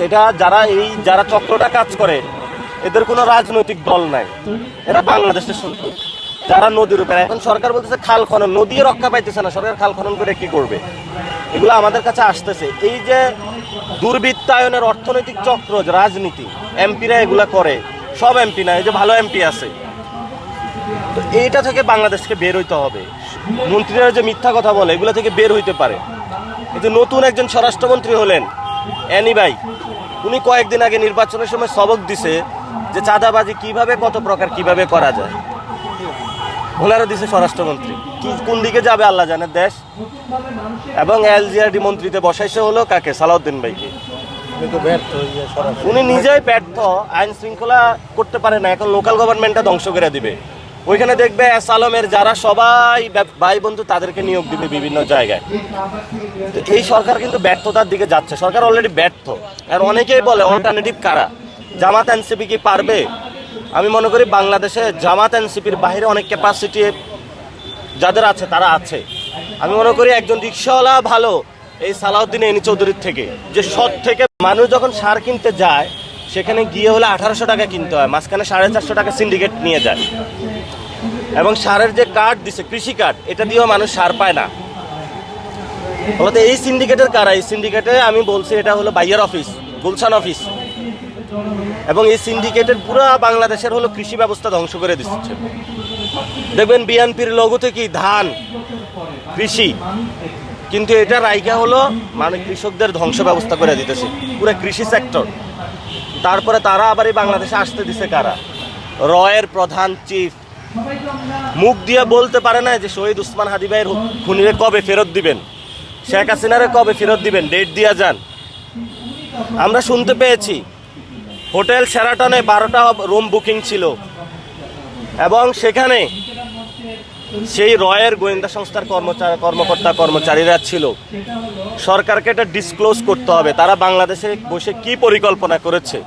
এটা যারা চক্রটা কাজ করে এদের কোনো রাজনৈতিক দল নাই, এরা বাংলাদেশের শত্রু। যারা নদীর উপরে, এখন সরকার বলতেছে খাল খনন, নদী রক্ষা পাইতেছে না, সরকার খাল খনন করে কি করবে? এগুলো আমাদের কাছে আসতেছে। এই যে দুর্বৃত্তায়নের অর্থনৈতিক চক্র, রাজনীতি, এমপিরা এগুলা করে, সব এমপি না, এই যে ভালো এমপি আছে, তো এইটা থেকে বাংলাদেশকে বের হইতে হবে। মন্ত্রীরা যে মিথ্যা কথা বলে এগুলো থেকে বের হইতে পারে। এই যে নতুন একজন স্বরাষ্ট্রমন্ত্রী হলেন অ্যানি ভাই, উনি কয়েকদিন আগে নির্বাচনের সময় সবক দিছে যে চাঁদাবাজি কিভাবে, কত প্রকার কিভাবে করা যায়, ওনারা দিছে স্বরাষ্ট্রমন্ত্রী। কি কোন দিকে যাবে আল্লাহ জানে দেশ। এবং এলজিআরডি মন্ত্রীতে বসাইছে হলো কাকে? সালাউদ্দিন ভাইকে। উনি নিজেই ব্যর্থ, আইন শৃঙ্খলা করতে পারে না, এখন লোকাল গভর্নমেন্টটা ধ্বংস করে দিবে। ওইখানে দেখবে এস আলমের যারা সবাই ভাই বন্ধু তাদেরকে নিয়োগ দিবে বিভিন্ন জায়গায়। তো এই সরকার কিন্তু ব্যর্থতার দিকে যাচ্ছে, সরকার অলরেডি ব্যর্থ। আর অনেকেই বলে অল্টারনেটিভ কারা, জামাত এনসিপি কি পারবে? আমি মনে করি বাংলাদেশে জামাত এনসিপির বাইরে অনেক ক্যাপাসিটি যাদের আছে তারা আছে। আমি মনে করি একজন রিক্সাওয়ালা ভালো এই সালাউদ্দিন এনি চৌধুরীর থেকে, যে সৎ থেকে। মানুষ যখন সার কিনতে যায় সেখানে গিয়ে হলে 1800 টাকা কিনতে হয়, মাঝখানে 450 টাকা সিন্ডিকেট নিয়ে যায়। এবং সারের যে কার্ড দিছে, কৃষি কার্ড, এটা দিয়েও মানুষ সার পায় না। বলতে এই সিন্ডিকেটের কারা? এই সিন্ডিকেটে আমি বলছি এটা হলো বাইয়ার অফিস, গুলশান অফিস। এবং এই সিন্ডিকেটের পুরো বাংলাদেশের হলো কৃষি ব্যবস্থা ধ্বংস করে দিচ্ছে। দেখবেন বিএনপির লোগোতে কি ধান, কৃষি, কিন্তু এটা রাইকা হলো মানে কৃষকদের ধ্বংস ব্যবস্থা করে দিতেছে পুরো কৃষি সেক্টর। তারপরে তারা আবার এই বাংলাদেশে আসতে দিছে কারা? রয়ের প্রধান চিফ মুখ দিয়ে বলতে পারে না যে শহীদ উসমান হাদি ভাইয়ের খুনিরে কবে ফেরত দিবেন, শেখ হাসিনারে কবে ফেরত দিবেন, ডেট দিয়া যান। আমরা শুনতে পেয়েছি হোটেল শেরাটনে 12টা রুম বুকিং ছিল এবং সেখানে সেই রয়ের গোয়েন্দা সংস্থার কর্মকর্তা-কর্মচারীরা ছিল। সরকারকে এটা ডিসক্লোজ করতে হবে তারা বাংলাদেশে বসে কি পরিকল্পনা করেছে।